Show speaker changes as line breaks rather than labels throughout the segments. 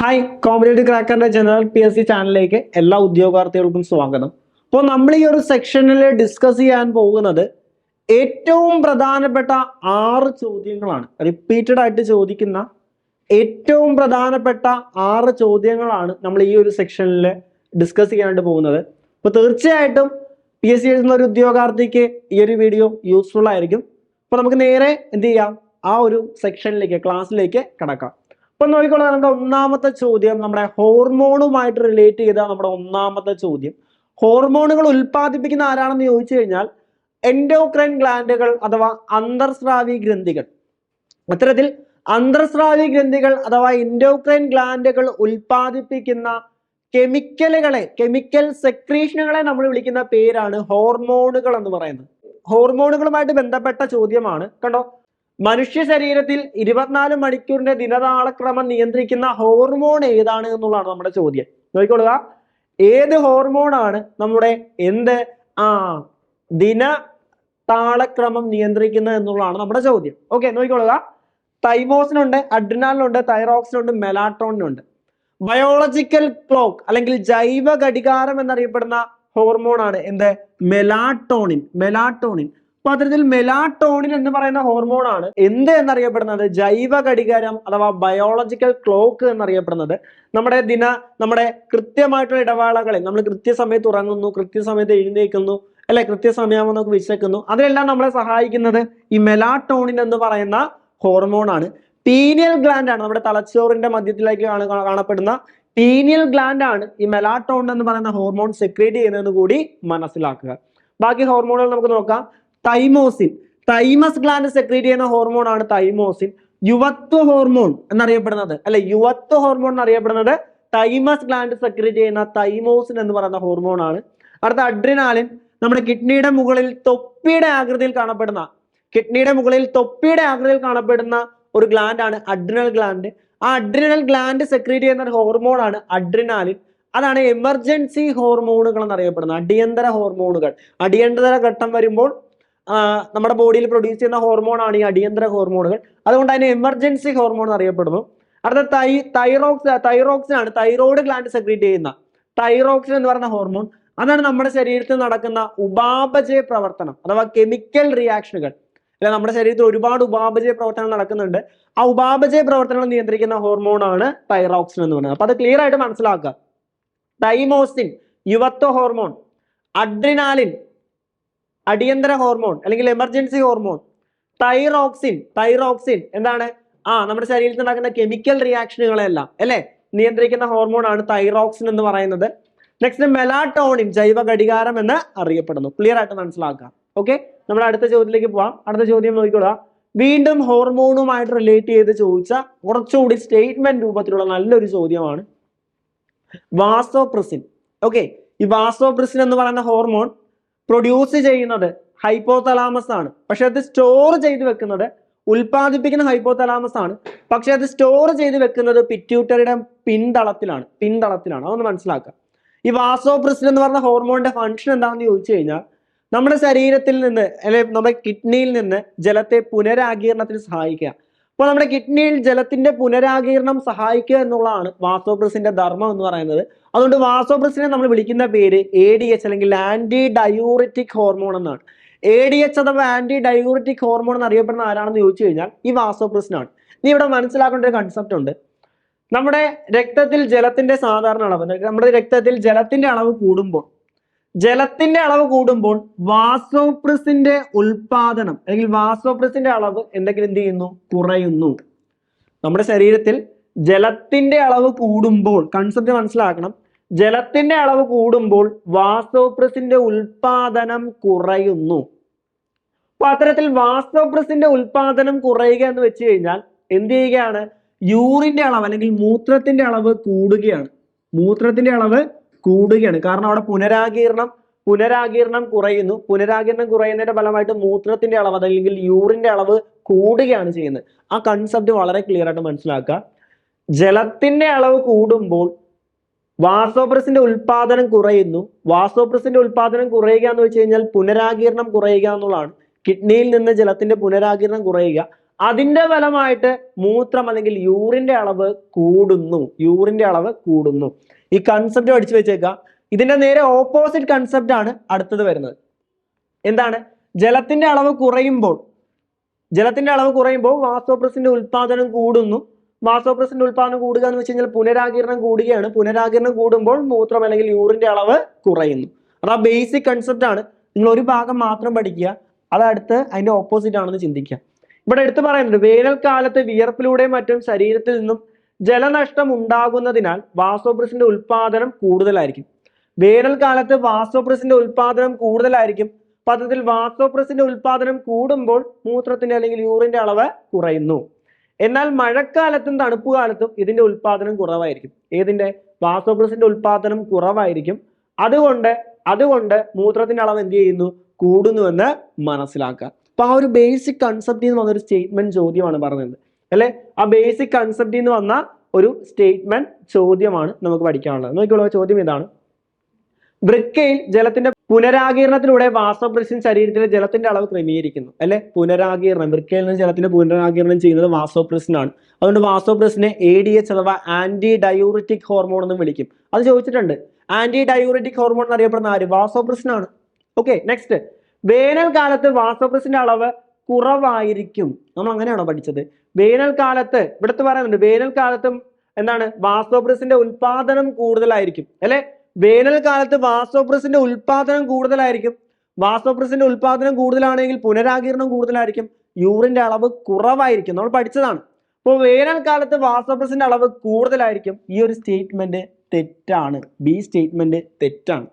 Hi, competitive ക്രാക്കറിന്റെ general PSC ചാനലിലേക്ക് എല്ലാ ഉദ്യോഗാർത്ഥികൾക്കും സ്വാഗതം. അപ്പോൾ നമ്മൾ ഈ ഒരു സെക്ഷനിൽ ഡിസ്കസ് ചെയ്യാൻ പോകുന്നത് ഏറ്റവും പ്രധാനപ്പെട്ട 6 ചോദ്യങ്ങളാണ്. റിപ്പീറ്റഡ് ആയിട്ട് ചോദിക്കുന്ന ഏറ്റവും പ്രധാനപ്പെട്ട 6 ചോദ്യങ്ങളാണ് നമ്മൾ ഈ ഒരു സെക്ഷനിൽ ഡിസ്കസ് ചെയ്യാനായിട്ട് പോകുന്നത്. അപ്പോൾ തീർച്ചയായിട്ടും PSC എഴുതുന്ന ഒരു ഉദ്യോഗാർത്ഥിക്ക് ഈ ഒരു വീഡിയോ യൂസ്ഫുൾ ആയിരിക്കും. അപ്പോൾ നമുക്ക് നേരെ എന്ത് ചെയ്യാം, ആ ഒരു സെക്ഷനിലേക്ക് ക്ലാസ്സിലേക്ക് കടക്കാം. അപ്പൊ നോക്കിക്കോളാം, നമ്മുടെ ഒന്നാമത്തെ ചോദ്യം നമ്മുടെ ഹോർമോണുമായിട്ട് റിലേറ്റ് ചെയ്ത നമ്മുടെ ഒന്നാമത്തെ ചോദ്യം. ഹോർമോണുകൾ ഉൽപ്പാദിപ്പിക്കുന്ന ആരാണെന്ന് ചോദിച്ചു കഴിഞ്ഞാൽ എൻഡോക്രൈൻ ഗ്ലാൻഡുകൾ അഥവാ അന്തർസ്രാവി ഗ്രന്ഥികൾ. അത്തരത്തിൽ അന്തർസ്രാവി ഗ്രന്ഥികൾ അഥവാ എൻഡോക്രൈൻ ഗ്ലാൻഡുകൾ ഉൽപ്പാദിപ്പിക്കുന്ന കെമിക്കൽ സെക്രീഷനുകളെ നമ്മൾ വിളിക്കുന്ന പേരാണ് ഹോർമോണുകൾ എന്ന് പറയുന്നത്. ഹോർമോണുകളുമായിട്ട് ബന്ധപ്പെട്ട ചോദ്യമാണ്. കണ്ടോ, മനുഷ്യ ശരീരത്തിൽ 24 മണിക്കൂറിന്റെ ദിനതാളക്രമം നിയന്ത്രിക്കുന്ന ഹോർമോൺ ഏതാണ് എന്നുള്ളതാണ് നമ്മുടെ ചോദ്യം. നോക്കിക്കൊള്ളുക, ഏത് ഹോർമോണാണ് നമ്മുടെ ദിന താളക്രമം നിയന്ത്രിക്കുന്നത് എന്നുള്ളതാണ് നമ്മുടെ ചോദ്യം. ഓക്കെ, നോക്കിക്കൊള്ളുക, തൈമോസിനുണ്ട്, അഡ്രിനാലിനുണ്ട്, തൈറോക്സിനുണ്ട്, മെലാട്ടോണിനുണ്ട്. ബയോളജിക്കൽ ക്ലോക്ക് അല്ലെങ്കിൽ ജൈവ ഘടികാരം എന്നറിയപ്പെടുന്ന ഹോർമോണാണ് മെലാട്ടോണിൻ. അപ്പൊ അത്തരത്തിൽ മെലാട്ടോണിൻ എന്ന് പറയുന്ന ഹോർമോണാണ് എന്നറിയപ്പെടുന്നത് ജൈവ ഘടികാരം അഥവാ ബയോളജിക്കൽ ക്ലോക്ക് എന്നറിയപ്പെടുന്നത്. നമ്മുടെ കൃത്യമായിട്ടുള്ള ഇടവേളകളിൽ നമ്മൾ കൃത്യസമയത്ത് ഉറങ്ങുന്നു, കൃത്യസമയത്ത് എഴുന്നേൽക്കുന്നു, അല്ലെ, കൃത്യസമയമാകുമ്പോൾ നമുക്ക് വിശക്കുന്നു, അതിലെല്ലാം നമ്മളെ സഹായിക്കുന്നത് ഈ മെലാട്ടോണിൻ എന്ന് പറയുന്ന ഹോർമോണാണ്. പീനിയൽ ഗ്ലാൻഡ് ആണ്, നമ്മുടെ തലച്ചോറിന്റെ മധ്യത്തിലേക്ക് കാണപ്പെടുന്ന പീനിയൽ ഗ്ലാൻഡ് ആണ് ഈ മെലാട്ടോണിൻ എന്ന് പറയുന്ന ഹോർമോൺ സെക്രീറ്റ് ചെയ്യുന്നതെന്ന് കൂടി മനസ്സിലാക്കുക. ബാക്കി ഹോർമോണുകൾ നമുക്ക് നോക്കാം. തൈമസ് ഗ്ലാൻഡ് സെക്രീറ്റ് ചെയ്യുന്ന ഹോർമോൺ ആണ് തൈമോസിൻ. യുവത്വ ഹോർമോൺ എന്നറിയപ്പെടുന്നത് തൈമസ് ഗ്ലാൻഡ് സെക്രീറ്റ് ചെയ്യുന്ന തൈമോസിൻ എന്ന് പറയുന്ന ഹോർമോൺ ആണ്. അടുത്ത അഡ്രിനാലിൻ, നമ്മുടെ കിഡ്നിയുടെ മുകളിൽ തൊപ്പിയുടെ ആകൃതിയിൽ കാണപ്പെടുന്ന ഒരു ഗ്ലാൻഡ് ആണ് അഡ്രിനൽ ഗ്ലാൻഡ്. ആ അഡ്രിനൽ ഗ്ലാൻഡ് സെക്രീറ്റ് ചെയ്യുന്ന ഒരു ഹോർമോൺ ആണ് അഡ്രിനാലിൻ. അതാണ് എമർജൻസി ഹോർമോണുകൾ എന്നറിയപ്പെടുന്നത്. അടിയന്തര ഹോർമോണുകൾ, അടിയന്തര ഘട്ടം വരുമ്പോൾ നമ്മുടെ ബോഡിയിൽ പ്രൊഡ്യൂസ് ചെയ്യുന്ന ഹോർമോൺ ആണ് ഈ അടിയന്തര ഹോർമോണുകൾ. അതുകൊണ്ട് അതിനെ എമർജൻസി ഹോർമോൺ എന്നറിയപ്പെടുന്നു. അടുത്ത തൈറോക്സിൻ ആണ്, തൈറോയ്ഡ് ഗ്ലാൻഡ് സെക്രീറ്റ് ചെയ്യുന്ന തൈറോക്സിൻ എന്ന് പറയുന്ന ഹോർമോൺ. അതാണ് നമ്മുടെ ശരീരത്തിൽ നടക്കുന്ന ഉപാപചയ പ്രവർത്തനം അഥവാ കെമിക്കൽ റിയാക്ഷനുകൾ. അല്ലെ, നമ്മുടെ ശരീരത്തിൽ ഒരുപാട് ഉപാപചയ പ്രവർത്തനങ്ങൾ നടക്കുന്നുണ്ട്. ആ ഉപാപചയ പ്രവർത്തനങ്ങൾ നിയന്ത്രിക്കുന്ന ഹോർമോൺ ആണ് തൈറോക്സിൻ എന്ന് പറയുന്നത്. അപ്പൊ അത് ക്ലിയർ ആയിട്ട് മനസ്സിലാക്കുക. തൈമോസിൻ യുവത്വ ഹോർമോൺ, അഡ്രിനാലിൻ അടിയന്തര ഹോർമോൺ അല്ലെങ്കിൽ എമർജൻസി ഹോർമോൺ, തൈറോക്സിൻ എന്താണ്, നമ്മുടെ ശരീരത്തിൽ നടക്കുന്ന കെമിക്കൽ റിയാക്ഷനുകളെല്ലാം നിയന്ത്രിക്കുന്ന ഹോർമോൺ ആണ് തൈറോക്സിൻ എന്ന് പറയുന്നത്. നെക്സ്റ്റ് മെലാട്ടോണിൻ, ജൈവ ഘടികാരം എന്ന് അറിയപ്പെടുന്നു. ക്ലിയർ ആയിട്ട് മനസ്സിലാക്കാം. ഓക്കെ, നമ്മൾ അടുത്ത ചോദ്യത്തിലേക്ക് പോവാം. അടുത്ത ചോദ്യം നോക്കിക്കോളാം. വീണ്ടും ഹോർമോണുമായിട്ട് റിലേറ്റ് ചെയ്ത് ചോദിച്ച കുറച്ചുകൂടി സ്റ്റേറ്റ്മെന്റ് രൂപത്തിലുള്ള നല്ലൊരു ചോദ്യമാണ് വാസോപ്രസിൻ. ഓക്കെ, ഈ വാസോപ്രസിൻ എന്ന് പറയുന്ന ഹോർമോൺ പ്രൊഡ്യൂസ് ചെയ്യുന്നത് ഹൈപ്പോതലാമസ് ആണ്. പക്ഷെ അത് സ്റ്റോർ ചെയ്ത് വെക്കുന്നത്, ഉൽപ്പാദിപ്പിക്കുന്ന ഹൈപ്പോതലാമസ് ആണ്. പക്ഷെ അത് സ്റ്റോർ ചെയ്ത് വെക്കുന്നത് പിറ്റ്യൂട്ടറിയുടെ പിൻതളത്തിലാണ്. അതൊന്ന് മനസ്സിലാക്കുക. ഈ വാസോപ്രസിൻ എന്ന് പറഞ്ഞ ഹോർമോണിന്റെ ഫംഗ്ഷൻ എന്താണെന്ന് ചോദിച്ചു കഴിഞ്ഞാൽ നമ്മുടെ ശരീരത്തിൽ നിന്ന് അല്ലെങ്കിൽ നമ്മുടെ കിഡ്നിയിൽ നിന്ന് ജലത്തെ പുനരാഗീരണത്തിന് സഹായിക്കുക. അപ്പോൾ നമ്മുടെ കിഡ്നിയിൽ ജലത്തിന്റെ പുനരാഗീരണം സഹായിക്കുക എന്നുള്ളതാണ് വാസോപ്രസിന്റെ ധർമ്മം എന്ന് പറയുന്നത്. അതുകൊണ്ട് വാസോപ്രസിനെ നമ്മൾ വിളിക്കുന്ന പേര് ADH അല്ലെങ്കിൽ ആന്റി ഡയൂറിറ്റിക് ഹോർമോൺ എന്നാണ്. ADH അഥവാ ആന്റി ഡയൂറിറ്റിക് ഹോർമോൺ എന്നറിയപ്പെടുന്ന ആരാണെന്ന് ചോദിച്ചു കഴിഞ്ഞാൽ ഈ വാസോപ്രസിൻ ആണ്. ഇനി ഇവിടെ മനസ്സിലാക്കേണ്ട ഒരു കൺസെപ്റ്റ് ഉണ്ട്. നമ്മുടെ രക്തത്തിൽ ജലത്തിന്റെ സാധാരണ അളവ്, നമ്മുടെ രക്തത്തിൽ ജലത്തിന്റെ അളവ് കൂടുമ്പോൾ വാസോപ്രസിന്റെ ഉൽപാദനം അല്ലെങ്കിൽ വാസോപ്രസിന്റെ അളവ് എന്ത് ചെയ്യുന്നു, കുറയുന്നു. നമ്മുടെ ശരീരത്തിൽ ജലത്തിന്റെ അളവ് കൂടുമ്പോൾ, കൺസെപ്റ്റ് മനസ്സിലാക്കണം, ജലത്തിന്റെ അളവ് കൂടുമ്പോൾ വാസോപ്രസിന്റെ ഉൽപാദനം കുറയുന്നു. അപ്പൊ അത്തരത്തിൽ വാസോപ്രസിന്റെ ഉൽപാദനം കുറയുക എന്ന് വെച്ച് കഴിഞ്ഞാൽ എന്ത് ചെയ്യുകയാണ്, യൂറിന്റെ അളവ് അല്ലെങ്കിൽ മൂത്രത്തിന്റെ അളവ് കൂടുകയാണ്. കാരണം അവിടെ പുനരാഗീരണം കുറയുന്നു. പുനരാഗീരണം കുറയുന്നതിന്റെ ഫലമായിട്ട് മൂത്രത്തിന്റെ അളവ് അല്ലെങ്കിൽ യൂറിന്റെ അളവ് കൂടുകയാണ് ചെയ്യുന്നത്. ആ കൺസെപ്റ്റ് വളരെ ക്ലിയർ ആയിട്ട് മനസ്സിലാക്കുക. ജലത്തിന്റെ അളവ് കൂടുമ്പോൾ വാസോപ്രസിന്റെ ഉൽപാദനം കുറയുന്നു. വാസോപ്രസിന്റെ ഉൽപാദനം കുറയുക എന്ന് വെച്ച് കഴിഞ്ഞാൽ പുനരാഗീരണം കുറയുക എന്നുള്ളതാണ്. കിഡ്നിയിൽ നിന്ന് ജലത്തിന്റെ പുനരാഗീരണം കുറയുക. അതിന്റെ ഫലമായിട്ട് മൂത്രം അല്ലെങ്കിൽ യൂറിന്റെ അളവ് കൂടുന്നു. ഈ കൺസെപ്റ്റ് പഠിച്ചു വെച്ചേക്കുക. ഇതിന്റെ നേരെ ഓപ്പോസിറ്റ് കൺസെപ്റ്റ് ആണ് അടുത്തത് വരുന്നത്. എന്താണ്? ജലത്തിന്റെ അളവ് കുറയുമ്പോൾ വാസോപ്രസിന്റെ ഉൽപാദനം കൂടുന്നു. വാസോപ്രസിന്റെ ഉൽപാദനം കൂടുക എന്ന് വെച്ച് കഴിഞ്ഞാൽ പുനരാകിരണം കൂടുകയാണ്. പുനരാകിരണം കൂടുമ്പോൾ മൂത്രം അല്ലെങ്കിൽ യൂറിന്റെ അളവ് കുറയുന്നു. അത് ആ ബേസിക് കൺസെപ്റ്റ് ആണ്. നിങ്ങൾ ഒരു ഭാഗം മാത്രം പഠിക്കുക, അത് അടുത്ത് അതിന്റെ ഓപ്പോസിറ്റ് ആണെന്ന് ചിന്തിക്കുക. ഇവിടെ എടുത്തു പറയുന്നുണ്ട്, വേനൽക്കാലത്ത് വിയർപ്പിലൂടെയും മറ്റും ശരീരത്തിൽ നിന്നും ജലനഷ്ടം ഉണ്ടാകുന്നതിനാൽ വാസോപ്രസിന്റെ ഉൽപാദനം കൂടുതലായിരിക്കും. വേനൽക്കാലത്ത് വാസോപ്രസിന്റെ ഉൽപാദനം കൂടുതലായിരിക്കും. പദത്തിൽ വാസോപ്രസിന്റെ ഉൽപാദനം കൂടുമ്പോൾ മൂത്രത്തിന്റെ അല്ലെങ്കിൽ യൂറിന്റെ അളവ് കുറയുന്നു. എന്നാൽ മഴക്കാലത്തും തണുപ്പ് കാലത്തും ഇതിന്റെ ഉൽപാദനം കുറവായിരിക്കും. ഏതിന്റെ? വാസോപ്രസിന്റെ ഉൽപാദനം കുറവായിരിക്കും. അതുകൊണ്ട് മൂത്രത്തിന്റെ അളവ് എന്ത് ചെയ്യുന്നു? കൂടുന്നുവെന്ന് മനസ്സിലാക്കുക. അപ്പൊ ആ ഒരു ബേസിക് കൺസെപ്റ്റിൽ നിന്ന് വന്ന ഒരു സ്റ്റേറ്റ്മെന്റ് ചോദ്യമാണ് പറഞ്ഞത് അല്ലെ. ആ ബേസിക് കൺസെപ്റ്റിൽ നിന്ന് വന്ന ഒരു സ്റ്റേറ്റ്മെന്റ് ചോദ്യമാണ് നമുക്ക് പഠിക്കാനുള്ളത്. നോക്കിയുള്ള ചോദ്യം ഇതാണ്: വൃക്കയിൽ ജലത്തിന്റെ പുനരാകിരണത്തിലൂടെ വാസോപ്രസിൻ ശരീരത്തിലെ ജലത്തിന്റെ അളവ് ക്രമീകരിക്കുന്നു അല്ലെ. പുനരാകിരണം, വൃക്കയിൽ നിന്ന് ജലത്തിന്റെ പുനരാകിരണം ചെയ്യുന്നത് വാസോപ്രസിൻ ആണ്. അതുകൊണ്ട് വാസോപ്രസിനെ ADH അഥവാ ആന്റി ഡയൂറിറ്റിക് ഹോർമോൺ എന്നും വിളിക്കും. അത് ചോദിച്ചിട്ടുണ്ട്. ആന്റി ഡയൂറിറ്റിക് ഹോർമോൺ എന്നറിയപ്പെടുന്ന ആര്? വാസോപ്രസിൻ ആണ്. Okay, next. വേനൽക്കാലത്ത് വാസോപ്രസിന്റെ അളവ് കുറവായിരിക്കും. നമ്മൾ അങ്ങനെയാണോ പഠിച്ചത്? വേനൽക്കാലത്ത് ഇവിടുത്തെ പറയുന്നുണ്ട്, വേനൽക്കാലത്തും എന്താണ്? വാസോപ്രസിന്റെ ഉൽപാദനം കൂടുതലായിരിക്കും അല്ലെ. വേനൽക്കാലത്ത് വാസോപ്രസിന്റെ ഉൽപാദനം കൂടുതലായിരിക്കും. വാസോപ്രസിന്റെ ഉൽപാദനം കൂടുതലാണെങ്കിൽ പുനരാകിരണം കൂടുതലായിരിക്കും. യൂറിന്റെ അളവ് കുറവായിരിക്കും. നമ്മൾ പഠിച്ചതാണ്. അപ്പോൾ വേനൽക്കാലത്ത് വാസോപ്രസിന്റെ അളവ് കൂടുതലായിരിക്കും. ഈ ഒരു സ്റ്റേറ്റ്മെന്റ് തെറ്റാണ്. ബി സ്റ്റേറ്റ്മെന്റ് തെറ്റാണ്.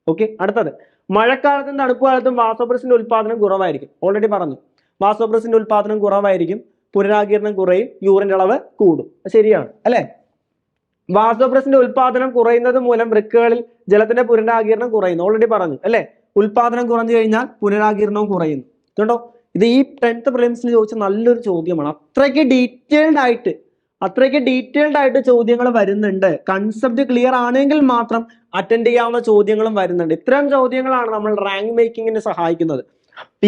ഓക്കെ, അടുത്തത്. മഴക്കാലത്തും തണുപ്പ് കാലത്തും വാസോപ്രസിന്റെ ഉൽപാദനം കുറവായിരിക്കും. ഓൾറെഡി പറഞ്ഞു, വാസോപ്രസിന്റെ ഉൽപാദനം കുറവായിരിക്കും, പുനരാകിരണം കുറയും, യൂറിന്റെ അളവ് കൂടും. ശരിയാണ് അല്ലെ. വാസോപ്രസിന്റെ ഉൽപാദനം കുറയുന്നത് മൂലം വൃക്കകളിൽ ജലത്തിന്റെ പുനരാകിരണം കുറയുന്നു. ഓൾറെഡി പറഞ്ഞു അല്ലെ. ഉൽപാദനം കുറഞ്ഞു കഴിഞ്ഞാൽ പുനരാകിരണവും കുറയുന്നു. കേട്ടോ, ഇത് ഈ 10th പ്രിലിംസിൽ ചോദിച്ച നല്ലൊരു ചോദ്യമാണ്. അത്രയ്ക്ക് ഡീറ്റെയിൽഡ് ആയിട്ട് ചോദ്യങ്ങൾ വരുന്നുണ്ട്. കൺസെപ്റ്റ് ക്ലിയർ ആണെങ്കിൽ മാത്രം അറ്റൻഡ് ചെയ്യാവുന്ന ചോദ്യങ്ങളും വരുന്നുണ്ട്. ഇത്തരം ചോദ്യങ്ങളാണ് നമ്മൾ റാങ്ക് മേക്കിങ്ങിന് സഹായിക്കുന്നത്.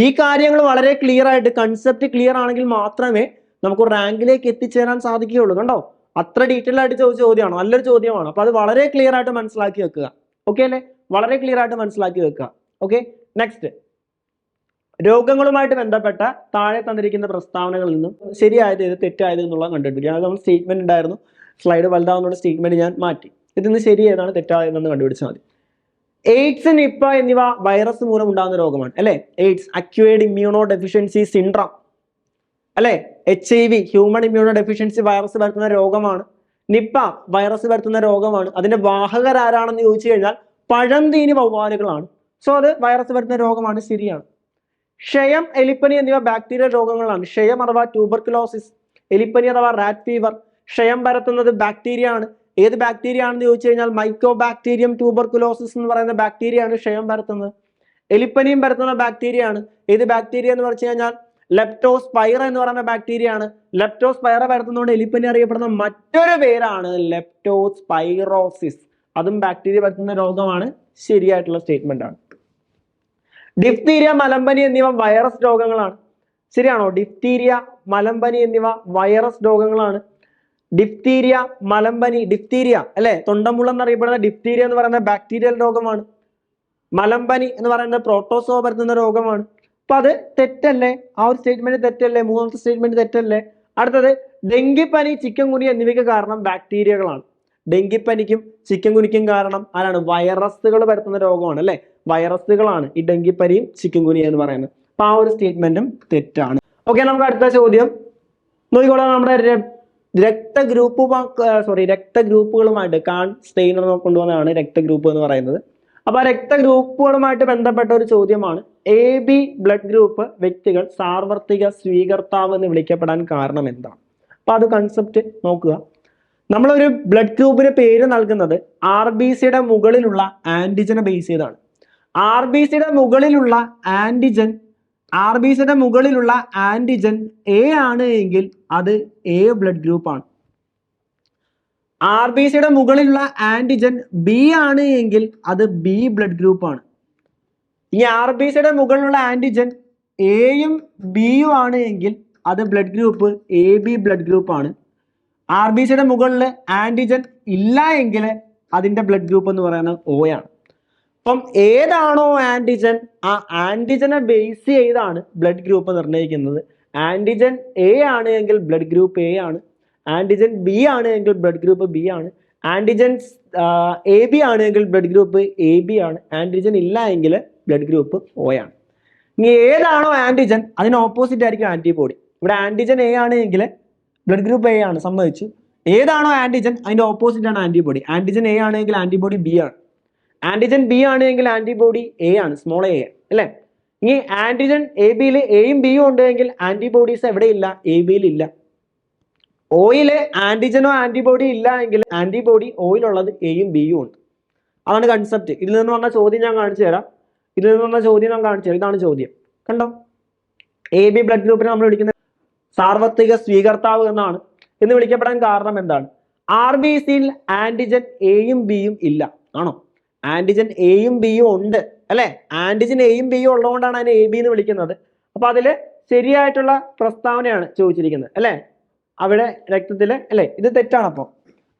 ഈ കാര്യങ്ങൾ വളരെ ക്ലിയർ ആയിട്ട്, കൺസെപ്റ്റ് ക്ലിയർ ആണെങ്കിൽ മാത്രമേ നമുക്ക് റാങ്കിലേക്ക് എത്തിച്ചേരാൻ സാധിക്കുകയുള്ളൂ. കണ്ടോ, അത്ര ഡീറ്റെയിൽ ആയിട്ട് ചോദിച്ച ചോദ്യമാണ്. നല്ലൊരു ചോദ്യമാണ്. അപ്പൊ അത് വളരെ ക്ലിയർ ആയിട്ട് മനസ്സിലാക്കി വെക്കുക. ഓക്കെ അല്ലേ? വളരെ ക്ലിയർ ആയിട്ട് മനസ്സിലാക്കി വെക്കുക. Okay, next. രോഗങ്ങളുമായിട്ട് ബന്ധപ്പെട്ട താഴെ തന്നിരിക്കുന്ന പ്രസ്താവനകളിൽ നിന്നും ശരിയായത് ഏത്, തെറ്റായത് എന്നുള്ളത് കണ്ടുപിടിക്കുക. അത് നമ്മൾ സ്റ്റേറ്റ്മെന്റ് ഉണ്ടായിരുന്നു, സ്ലൈഡ് വലുതാവുന്ന സ്റ്റേറ്റ്മെന്റ് ഞാൻ മാറ്റി. ഇതിന് ശരി ഏതാണ്, തെറ്റായതെന്ന് കണ്ടുപിടിച്ചാൽ മതി. എയ്ഡ്സ്, നിപ്പ എന്നിവ വൈറസ് മൂലം ഉണ്ടാകുന്ന രോഗമാണ് അല്ലെ. AIDS acquired immuno deficiency syndrome അല്ലെ. HIV human immuno deficiency virus വരുത്തുന്ന രോഗമാണ്. നിപ്പ വൈറസ് വരുത്തുന്ന രോഗമാണ്. അതിന്റെ വാഹകരാരാണെന്ന് ചോദിച്ചു കഴിഞ്ഞാൽ പഴംതീനി വവ്വാലുകളാണ്. സോ അത് വൈറസ് വരുത്തുന്ന രോഗമാണ്. ശരിയാണ്. ക്ഷയം, എലിപ്പനി എന്നിവ ബാക്ടീരിയൽ രോഗങ്ങളാണ്. ക്ഷയം അഥവാ ട്യൂബർകുലോസിസ്, എലിപ്പനി അഥവാ റാറ്റ് ഫീവർ. ക്ഷയം പരത്തുന്നത് ബാക്ടീരിയ ആണ്. ഏത് ബാക്ടീരിയ ആണെന്ന് ചോദിച്ചു കഴിഞ്ഞാൽ മൈക്കോബാക്ടീരിയം ട്യൂബർകുലോസിസ് എന്ന് പറയുന്ന ബാക്ടീരിയ ആണ് ക്ഷയം പരത്തുന്നത്. എലിപ്പനിയും പരത്തുന്ന ബാക്ടീരിയ ആണ്. ഏത് ബാക്ടീരിയ എന്ന് പറഞ്ഞു കഴിഞ്ഞാൽ ലെപ്റ്റോസ്പൈറ എന്ന് പറയുന്ന ബാക്ടീരിയ ആണ്. ലെപ്റ്റോസ്പൈറ പരത്തുന്നതുകൊണ്ട് എലിപ്പനി അറിയപ്പെടുന്ന മറ്റൊരു പേരാണ് ലെപ്റ്റോസ്പൈറോസിസ്. അതും ബാക്ടീരിയ പരത്തുന്ന രോഗമാണ്. ശരിയായിട്ടുള്ള സ്റ്റേറ്റ്മെന്റ് ആണ്. ഡിഫ്തീരിയ, മലമ്പനി എന്നിവ വൈറസ് രോഗങ്ങളാണ്. ശരിയാണോ? ഡിഫ്തീരിയ, മലമ്പനി എന്നിവ വൈറസ് രോഗങ്ങളാണ്. ഡിഫ്തീരിയ, മലമ്പനി, ഡിഫ്തീരിയ അല്ലെ, തൊണ്ടമുള്ള എന്നറിയപ്പെടുന്ന ഡിഫ്തീരിയ എന്ന് പറയുന്ന ബാക്ടീരിയൽ രോഗമാണ്. മലമ്പനി എന്ന് പറയുന്നത് പ്രോട്ടോസോവ പരത്തുന്ന രോഗമാണ്. അപ്പൊ അത് തെറ്റല്ലേ? ആ ഒരു സ്റ്റേറ്റ്മെന്റ് തെറ്റല്ലേ? മൂന്നാമത്തെ സ്റ്റേറ്റ്മെന്റ് തെറ്റല്ലേ? അടുത്തത്, ഡെങ്കിപ്പനി, ചിക്കൻ ഗുനിയ എന്നിവയ്ക്ക് കാരണം ബാക്ടീരിയകളാണ്. ഡെങ്കിപ്പനിക്കും ചിക്കൻ ഗുനിക്കും കാരണം ആരാണ്? വൈറസുകൾ പരത്തുന്ന രോഗമാണ് അല്ലെ. വൈറസുകളാണ് ഈ ഡെങ്കിപ്പനിയും ചിക്കൻ ഗുനിയ എന്ന് പറയുന്നത്. അപ്പൊ ആ ഒരു സ്റ്റേറ്റ്മെന്റും തെറ്റാണ്. ഓക്കെ, നമുക്ക് അടുത്ത ചോദ്യം നോക്കിക്കോളാം. നമ്മുടെ രക്തഗ്രൂപ്പുകളുമായിട്ട് കാൺ സ്റ്റെയ്നർ കൊണ്ടുവന്നതാണ് രക്തഗ്രൂപ്പ് എന്ന് പറയുന്നത്. അപ്പൊ ആ രക്തഗ്രൂപ്പുകളുമായിട്ട് ബന്ധപ്പെട്ട ഒരു ചോദ്യമാണ്, AB ബ്ലഡ് ഗ്രൂപ്പ് വ്യക്തികൾ സാർവത്രിക സ്വീകർത്താവ് എന്ന് വിളിക്കപ്പെടാൻ കാരണം എന്താണ്? അപ്പൊ അത് കൺസെപ്റ്റ് നോക്കുക. നമ്മളൊരു ബ്ലഡ് ഗ്രൂപ്പിന് പേര് നൽകുന്നത് RBCയുടെ മുകളിലുള്ള ആന്റിജനെ ബേസ് ചെയ്താണ്. RBCയുടെ മുകളിലുള്ള ആന്റിജൻ A ആണ് എങ്കിൽ അത് A ബ്ലഡ് ഗ്രൂപ്പ് ആണ്. RBCയുടെ മുകളിലുള്ള ആന്റിജൻ B ആണ് എങ്കിൽ അത് B ബ്ലഡ് ഗ്രൂപ്പ് ആണ്. ഈ RBCയുടെ മുകളിലുള്ള ആന്റിജൻ Aയും Bയും ആണ് എങ്കിൽ അത് ബ്ലഡ് ഗ്രൂപ്പ് AB ബ്ലഡ് ഗ്രൂപ്പാണ്. RBCയുടെ മുകളിൽ ആന്റിജൻ ഇല്ല എങ്കിൽ അതിന്റെ ബ്ലഡ് ഗ്രൂപ്പ് എന്ന് പറയുന്നത് O ആണ്. അപ്പം ഏതാണോ ആന്റിജൻ, ആ ആന്റിജനെ ബേസ് ചെയ്താണ് ബ്ലഡ് ഗ്രൂപ്പ് നിർണ്ണയിക്കുന്നത്. ആന്റിജൻ A ആണ് എങ്കിൽ ബ്ലഡ് ഗ്രൂപ്പ് A ആണ്, ആന്റിജൻ B ആണ് എങ്കിൽ ബ്ലഡ് ഗ്രൂപ്പ് B ആണ്, ആന്റിജൻ AB ആണ് എങ്കിൽ ബ്ലഡ് ഗ്രൂപ്പ് AB ആണ്, ആന്റിജൻ ഇല്ല എങ്കിൽ ബ്ലഡ് ഗ്രൂപ്പ് O ആണ്. ഇനി ഏതാണോ ആന്റിജൻ അതിന് ഓപ്പോസിറ്റ് ആയിരിക്കും ആന്റിബോഡി. ഇവിടെ ആന്റിജൻ A ആണ് എങ്കിൽ ബ്ലഡ് ഗ്രൂപ്പ് A ആണ്, സമ്മതിച്ചു. ഏതാണോ ആന്റിജൻ അതിന്റെ ഓപ്പോസിറ്റ് ആണ് ആന്റിബോഡി. ആന്റിജൻ A ആണെങ്കിൽ ആന്റിബോഡി B ആണ്, ആന്റിജൻ B ആണെങ്കിൽ ആന്റിബോഡി A ആണ്, സ്മോൾ a അല്ലേ. ഇനി ആന്റിജൻ AB Aയും Bയും ഉണ്ടെങ്കിൽ ആന്റിബോഡീസ് എവിടെയില്ല, AB ഇല്ല. ഓയിൽ ആന്റിജനോ ആന്റിബോഡി ഇല്ല എങ്കിൽ ആന്റിബോഡി ഓയിലുള്ളത് Aയും Bയും ഉണ്ട്. അതാണ് കൺസെപ്റ്റ്. ഇതിൽ നിന്ന് പറഞ്ഞ ചോദ്യം ഞാൻ കാണിച്ചു തരാം. ഇതാണ് ചോദ്യം. കണ്ടോ, AB ബ്ലഡ് ഗ്രൂപ്പിനെ നമ്മൾ വിളിക്കുന്നത് സാർവത്രിക സ്വീകർത്താവ് എന്നാണ്. എന്ന് വിളിക്കപ്പെടാൻ കാരണം എന്താണ്? RBCയിൽ ആന്റിജൻ Aയും Bയും ഇല്ല, ആണോ? ആന്റിജൻ Aയും Bയും ഉണ്ട് അല്ലെ. ആന്റിജൻ Aയും Bയും ഉള്ളതുകൊണ്ടാണ് അതിനെ AB എന്ന് വിളിക്കുന്നത്. അപ്പൊ അതില് ശരിയായിട്ടുള്ള പ്രസ്താവനയാണ് ചോദിച്ചിരിക്കുന്നത് അല്ലെ, അവിടെ രക്തത്തില് അല്ലെ. ഇത് തെറ്റാണ്. അപ്പോൾ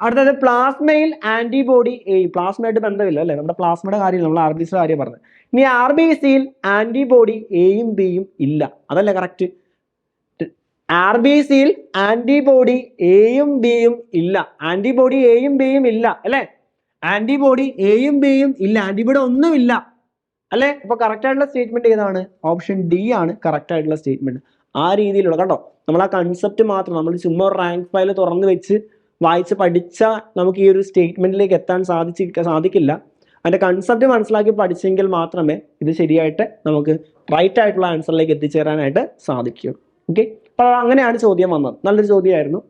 അടുത്തത് പ്ലാസ്മയിൽ ആന്റിബോഡി A, പ്ലാസ്മയായിട്ട് ബന്ധമില്ല അല്ലെ, നമ്മുടെ പ്ലാസ്മയുടെ കാര്യമില്ല, നമ്മൾ RBCയുടെ കാര്യം പറഞ്ഞത്. ഇനി RBCയിൽ ആന്റിബോഡി Aയും Bയും ഇല്ല, അതല്ലേ കറക്റ്റ്. RBCയിൽ ആന്റിബോഡി Aയും Bയും ഇല്ല, ആന്റിബോഡി Aയും Bയും ഇല്ല അല്ലെ, ആന്റിബോഡി Aയും Bയും ഇല്ല, ആന്റിബോഡി ഒന്നുമില്ല അല്ലെ. അപ്പൊ കറക്റ്റ് ആയിട്ടുള്ള സ്റ്റേറ്റ്മെന്റ് ഏതാണ്? ഓപ്ഷൻ D ആണ് കറക്റ്റ് ആയിട്ടുള്ള സ്റ്റേറ്റ്മെന്റ്. ആ രീതിയിലുള്ള കണ്ടോ, നമ്മൾ ആ കൺസെപ്റ്റ് മാത്രം, നമ്മൾ ചുമ്മാ റാങ്ക് ഫയൽ തുറന്നു വെച്ച് വായിച്ച് പഠിച്ചാൽ നമുക്ക് ഈ ഒരു സ്റ്റേറ്റ്മെന്റിലേക്ക് എത്താൻ സാധിക്കില്ല. അതിന്റെ കൺസെപ്റ്റ് മനസ്സിലാക്കി പഠിച്ചെങ്കിൽ മാത്രമേ ഇത് ശരിയായിട്ട് നമുക്ക് റൈറ്റ് ആയിട്ടുള്ള ആൻസറിലേക്ക് എത്തിച്ചേരാനായിട്ട് സാധിക്കൂ. ഓക്കെ, അപ്പൊ അങ്ങനെയാണ് ചോദ്യം വന്നത്. നല്ലൊരു ചോദ്യമായിരുന്നു.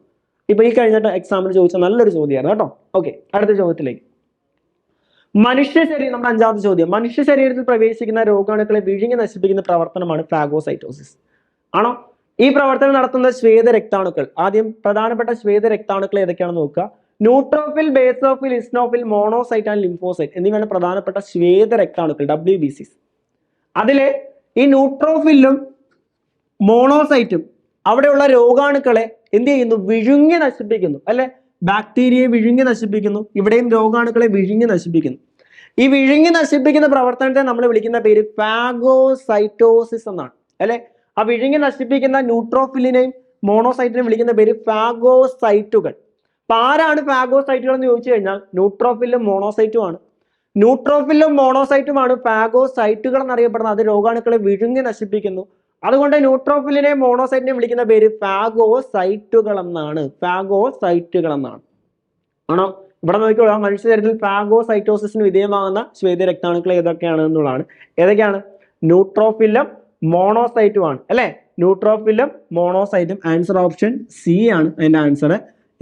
ഇപ്പൊ ഈ കഴിഞ്ഞിട്ട് എക്സാമിന് ചോദിച്ച നല്ലൊരു ചോദ്യമായിരുന്നു കേട്ടോ. ഓക്കെ, അടുത്ത ചോദ്യത്തിലേക്ക്. മനുഷ്യ ശരീരം, നമ്മുടെ അഞ്ചാമത്തെ ചോദ്യം. മനുഷ്യ ശരീരത്തിൽ പ്രവേശിക്കുന്ന രോഗാണുക്കളെ വിഴുങ്ങി നശിപ്പിക്കുന്ന പ്രവർത്തനമാണ് ഫാഗോസൈറ്റോസിസ്, ആണോ? ഈ പ്രവർത്തനം നടത്തുന്ന ശ്വേത രക്താണുക്കൾ. ആദ്യം പ്രധാനപ്പെട്ട ശ്വേത രക്താണുക്കൾ ഏതൊക്കെയാണെന്ന് നോക്കുക. Neutrophil, basophil, eosinophil, monocyte and lymphocyte എന്നിവയാണ് പ്രധാനപ്പെട്ട ശ്വേത രക്താണുക്കൾ, WBCs. അതിലെ ഈ ന്യൂട്രോഫിലും മോണോസൈറ്റും അവിടെയുള്ള രോഗാണുക്കളെ എന്ത് ചെയ്യുന്നു? വിഴുങ്ങി നശിപ്പിക്കുന്നു അല്ലെ. ബാക്ടീരിയയെ വിഴുങ്ങി നശിപ്പിക്കുന്നു, ഇവിടെയും രോഗാണുക്കളെ വിഴുങ്ങി നശിപ്പിക്കുന്നു. ഈ വിഴുങ്ങി നശിപ്പിക്കുന്ന പ്രവർത്തനത്തെ നമ്മൾ വിളിക്കുന്ന പേര് ഫാഗോസൈറ്റോസിസ് എന്നാണ് അല്ലെ. ആ വിഴുങ്ങി നശിപ്പിക്കുന്ന ന്യൂട്രോഫിലിനെയും മോണോസൈറ്റിനെയും വിളിക്കുന്ന പേര് ഫാഗോസൈറ്റുകൾ. അപ്പൊ ആരാണ് ഫാഗോസൈറ്റുകൾ എന്ന് ചോദിച്ചു കഴിഞ്ഞാൽ ന്യൂട്രോഫിലും മോണോസൈറ്റും ആണ്. ന്യൂട്രോഫിലും മോണോസൈറ്റുമാണ് ഫാഗോസൈറ്റുകൾ എന്നറിയപ്പെടുന്നത്. അത് രോഗാണുക്കളെ വിഴുങ്ങി നശിപ്പിക്കുന്നു. അതുകൊണ്ട് ന്യൂട്രോഫിലിനെയും മോണോസൈറ്റിനെയും വിളിക്കുന്ന പേര് ഫാഗോസൈറ്റുകൾ എന്നാണ്. ആണോ? ഇവിടെ നോക്കിക്കോളൂ, മനുഷ്യ ശരീരത്തിൽ ഫാഗോസൈറ്റോസിന് വിധേയമാകുന്ന ശ്വേത രക്താണുക്കൾ ഏതൊക്കെയാണ് എന്നുള്ളതാണ്. ഏതൊക്കെയാണ്? ന്യൂട്രോഫിലും മോണോസൈറ്റും ആണ് അല്ലെ. ന്യൂട്രോഫിലും മോണോസൈറ്റും. ആൻസർ ഓപ്ഷൻ C ആണ് അതിന്റെ ആൻസർ.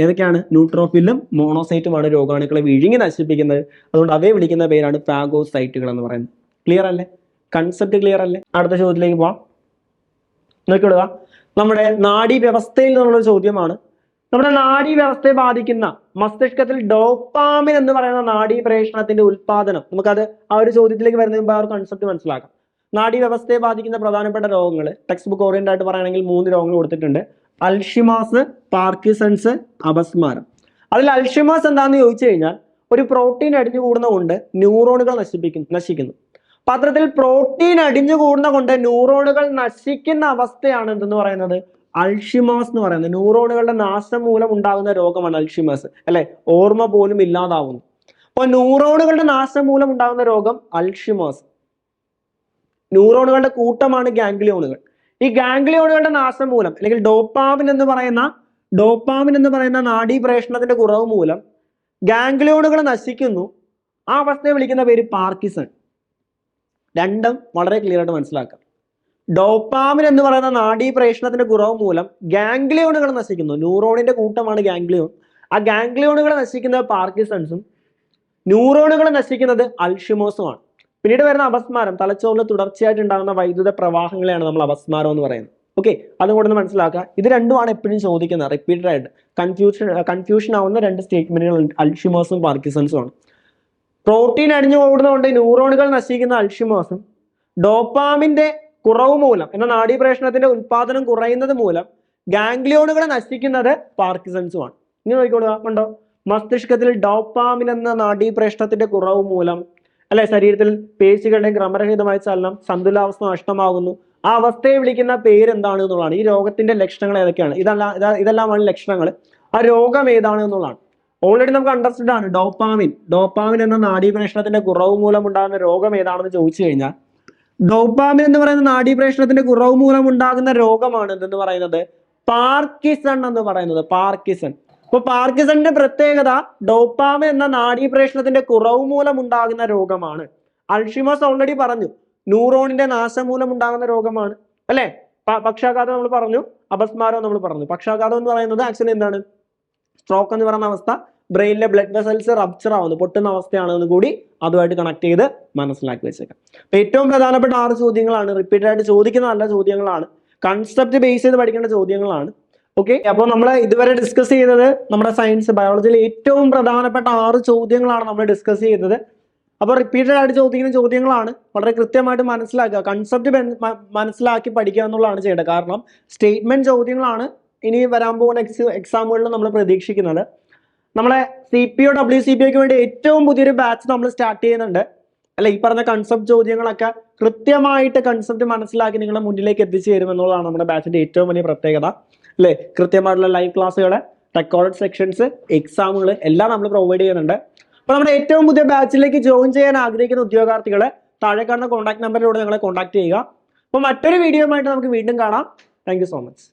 ഏതൊക്കെയാണ്? ന്യൂട്രോഫിലും മോണോസൈറ്റുമാണ് രോഗാണുക്കളെ വിഴുങ്ങി നശിപ്പിക്കുന്നത്. അതുകൊണ്ട് അവയെ വിളിക്കുന്ന പേരാണ് ഫാഗോസൈറ്റുകൾ എന്ന് പറയുന്നത്. ക്ലിയർ അല്ലേ? കൺസെപ്റ്റ് ക്ലിയർ അല്ലേ? അടുത്ത ചോദ്യത്തിലേക്ക് പോവാം. നോക്കിക്കൊടുക്കുക, നമ്മുടെ നാഡീ വ്യവസ്ഥയിൽ നിന്നുള്ള ചോദ്യമാണ്. നമ്മുടെ നാഡീ വ്യവസ്ഥയെ ബാധിക്കുന്ന മസ്തിഷ്കത്തിൽ ഡോപ്പാമിൻ എന്ന് പറയുന്ന നാഡീ പ്രേഷണത്തിന്റെ ഉൽപാദനം, നമുക്കത് ആ ഒരു ചോദ്യത്തിലേക്ക് വരുന്നതിന് മുമ്പ് ആ ഒരു കൺസെപ്റ്റ് മനസ്സിലാക്കാം. നാഡീ വ്യവസ്ഥയെ ബാധിക്കുന്ന പ്രധാനപ്പെട്ട രോഗങ്ങൾ ടെക്സ്റ്റ് ബുക്ക് ഓറിയന്റ് ആയിട്ട് പറയുകയാണെങ്കിൽ 3 രോഗങ്ങൾ കൊടുത്തിട്ടുണ്ട്. അൽഷിമേഴ്സ്, പാർക്കിൻസൺസ്, അപസ്മാരം. അതിൽ അൽഷിമേഴ്സ് എന്താണെന്ന് ചോദിച്ചു കഴിഞ്ഞാൽ ഒരു പ്രോട്ടീൻ അടിഞ്ഞുകൂടുന്നതുകൊണ്ട് ന്യൂറോണുകൾ നശിക്കുന്നു. പത്രത്തിൽ പ്രോട്ടീൻ അടിഞ്ഞുകൂടുന്ന കൊണ്ട് ന്യൂറോണുകൾ നശിക്കുന്ന അവസ്ഥയാണ് എന്തെന്ന് പറയുന്നത്? അൽഷിമേഴ്സ് എന്ന് പറയുന്നത്. ന്യൂറോണുകളുടെ നാശം മൂലം ഉണ്ടാകുന്ന രോഗമാണ് അൽഷിമേഴ്സ് അല്ലെ. ഓർമ്മ പോലും ഇല്ലാതാവുന്നു. അപ്പൊ ന്യൂറോണുകളുടെ നാശം മൂലം ഉണ്ടാകുന്ന രോഗം അൽഷിമേഴ്സ്. ന്യൂറോണുകളുടെ കൂട്ടമാണ് ഗാംഗ്ലിയോണുകൾ. ഈ ഗാംഗ്ലിയോണുകളുടെ നാശം മൂലം അല്ലെങ്കിൽ ഡോപ്പാമിൻ എന്ന് പറയുന്ന നാഡീ പ്രേഷണത്തിന്റെ കുറവ് മൂലം ഗാംഗ്ലിയോണുകൾ നശിക്കുന്നു. ആ അവസ്ഥയെ വിളിക്കുന്ന പേര് പാർക്കിൻസൺ. രണ്ടും വളരെ ക്ലിയർ ആയിട്ട് മനസ്സിലാക്കാം. ഡോപ്പാമിൻ എന്ന് പറയുന്ന നാഡീ പ്രേഷണത്തിന്റെ കുറവ് മൂലം ഗാംഗ്ലിയോണുകൾ നശിക്കുന്നു. ന്യൂറോണിന്റെ കൂട്ടമാണ് ഗാംഗ്ലിയോൺ. ആ ഗാംഗ്ലിയോണുകൾ നശിക്കുന്നത് പാർക്കിൻസൺസും ന്യൂറോണുകൾ നശിക്കുന്നത് അൽഷിമേഴ്സുമാണ്. പിന്നീട് വരുന്ന അപസ്മാരം, തലച്ചോറിൽ തുടർച്ചയായിട്ട് ഉണ്ടാകുന്ന വൈദ്യുത പ്രവാഹങ്ങളെയാണ് നമ്മൾ അപസ്മാരം എന്ന് പറയുന്നത്. ഓക്കെ, അതുകൊണ്ട് മനസ്സിലാക്കുക. ഇത് രണ്ടുമാണ് എപ്പോഴും ചോദിക്കുന്നത്, റിപ്പീറ്റഡ് ആയിട്ട് കൺഫ്യൂഷൻ ആവുന്ന 2 സ്റ്റേറ്റ്മെന്റുകൾ അൽഷിമേഴ്സും പാർക്കിൻസൺസും ആണ്. പ്രോട്ടീൻ അടിഞ്ഞു കൂടുന്നതുകൊണ്ട് ന്യൂറോണുകൾ നശിക്കുന്ന അൽഷിമേഴ്സും ഡോപ്പാമിന്റെ കുറവ് മൂലം എന്ന നാഡീപ്രേഷണത്തിന്റെ ഉൽപാദനം കുറയുന്നത് മൂലം ഗാംഗ്ലിയോണുകൾ നശിക്കുന്നത് പാർക്കിൻസൺസുമാണ്. ഇങ്ങനെ നോക്കിക്കോളുക, ഉണ്ടോ? മസ്തിഷ്കത്തിൽ ഡോപ്പാമിൻ എന്ന നാഡീപ്രേഷണത്തിന്റെ കുറവ് മൂലം അല്ലെ ശരീരത്തിൽ പേശികളുടെ ക്രമരഹിതമായ ചലനം, സന്തുലാവസ്ഥ നഷ്ടമാകുന്നു. ആ അവസ്ഥയെ വിളിക്കുന്ന പേര് എന്താണ് എന്നുള്ളതാണ്. ഈ രോഗത്തിന്റെ ലക്ഷണങ്ങൾ ഏതൊക്കെയാണ്? ഇതെല്ലാമാണ് ലക്ഷണങ്ങൾ. ആ രോഗം ഏതാണ് എന്നുള്ളതാണ്. ഓൾറെഡി നമുക്ക് അണ്ടർസ്റ്റുഡ് ആണ്. ഡോപ്പാമിൻ എന്ന നാഡീപ്രേഷണത്തിന്റെ കുറവ് മൂലം ഉണ്ടാകുന്ന രോഗം ഏതാണെന്ന് ചോദിച്ചു കഴിഞ്ഞാൽ, ഡോപ്പാമിൻ എന്ന് പറയുന്ന നാഡീപ്രേഷണത്തിന്റെ കുറവ് മൂലം ഉണ്ടാകുന്ന രോഗമാണ് എന്തെന്ന് പറയുന്നത്? പാർക്കിൻസൺ എന്ന് പറയുന്നത്. പാർക്കിൻസൺ. അപ്പൊ പാർക്കിൻസണിന്റെ പ്രത്യേകത ഡോപ്പാമിൻ എന്ന നാഡീപ്രേഷണത്തിന്റെ കുറവ് മൂലം ഉണ്ടാകുന്ന രോഗമാണ്. അൾഷിമേഴ്സ് ഓൾറെഡി പറഞ്ഞു, ന്യൂറോണിന്റെ നാശം മൂലം ഉണ്ടാകുന്ന രോഗമാണ്, അല്ലെ? പക്ഷാഘാതം നമ്മൾ പറഞ്ഞു, അപസ്മാരം നമ്മൾ പറഞ്ഞു. പക്ഷാഘാതം എന്ന് പറയുന്നത് ആക്ച്വലി എന്താണ്? സ്ട്രോക്ക് എന്ന് പറയുന്ന അവസ്ഥ, ബ്രെയിനിലെ ബ്ലഡ് വെസൽസ് റപ്ചർ ആവുന്നു, പൊട്ടുന്ന അവസ്ഥയാണെന്ന് കൂടി അതുമായിട്ട് കണക്ട് ചെയ്ത് മനസ്സിലാക്കി വെച്ചേക്കാം. അപ്പൊ ഏറ്റവും പ്രധാനപ്പെട്ട 6 ചോദ്യങ്ങളാണ്. റിപ്പീറ്റഡ് ആയിട്ട് ചോദിക്കുന്ന നല്ല ചോദ്യങ്ങളാണ്. കൺസെപ്റ്റ് ബേസ് ചെയ്ത് പഠിക്കേണ്ട ചോദ്യങ്ങളാണ്. ഓക്കെ, അപ്പോൾ നമ്മൾ ഇതുവരെ ഡിസ്കസ് ചെയ്തത് നമ്മുടെ സയൻസ് ബയോളജിയിൽ ഏറ്റവും പ്രധാനപ്പെട്ട 6 ചോദ്യങ്ങളാണ് നമ്മൾ ഡിസ്കസ് ചെയ്തത്. അപ്പോൾ റിപ്പീറ്റഡ് ആയിട്ട് ചോദിക്കുന്ന ചോദ്യങ്ങളാണ്. വളരെ കൃത്യമായിട്ട് മനസ്സിലാക്കുക, കൺസെപ്റ്റ് മനസ്സിലാക്കി പഠിക്കുക എന്നുള്ളതാണ് ചെയ്യേണ്ടത്. കാരണം സ്റ്റേറ്റ്മെന്റ് ചോദ്യങ്ങളാണ് ഇനി വരാൻ പോകുന്ന എക്സാമുകളിൽ നമ്മൾ പ്രതീക്ഷിക്കുന്നത്. നമ്മളെ CPO WCPOക്ക് വേണ്ടി ഏറ്റവും പുതിയൊരു ബാച്ച് നമ്മൾ സ്റ്റാർട്ട് ചെയ്യുന്നുണ്ട്, അല്ലെ? ഈ പറഞ്ഞ കൺസെപ്റ്റ് ചോദ്യങ്ങളൊക്കെ കൃത്യമായിട്ട് കൺസെപ്റ്റ് മനസ്സിലാക്കി നിങ്ങളുടെ മുന്നിലേക്ക് എത്തിച്ചു തരും എന്നുള്ളതാണ് നമ്മുടെ ബാച്ചിന്റെ ഏറ്റവും വലിയ പ്രത്യേകത, അല്ലെ? കൃത്യമായിട്ടുള്ള ലൈവ് ക്ലാസ്സുകൾ, റെക്കോർഡഡ് സെക്ഷൻസ്, എക്സാമുകൾ എല്ലാം നമ്മൾ പ്രൊവൈഡ് ചെയ്യുന്നുണ്ട്. അപ്പൊ നമ്മുടെ ഏറ്റവും പുതിയ ബാച്ചിലേക്ക് ജോയിൻ ചെയ്യാൻ ആഗ്രഹിക്കുന്ന ഉദ്യോഗാർത്ഥികളെ താഴെ കാണുന്ന കോൺടാക്ട് നമ്പറിലൂടെ ഞങ്ങളെ കോൺടാക്ട് ചെയ്യുക. അപ്പോൾ മറ്റൊരു വീഡിയോ ആയിട്ട് നമുക്ക് വീണ്ടും കാണാം. Thank you so much.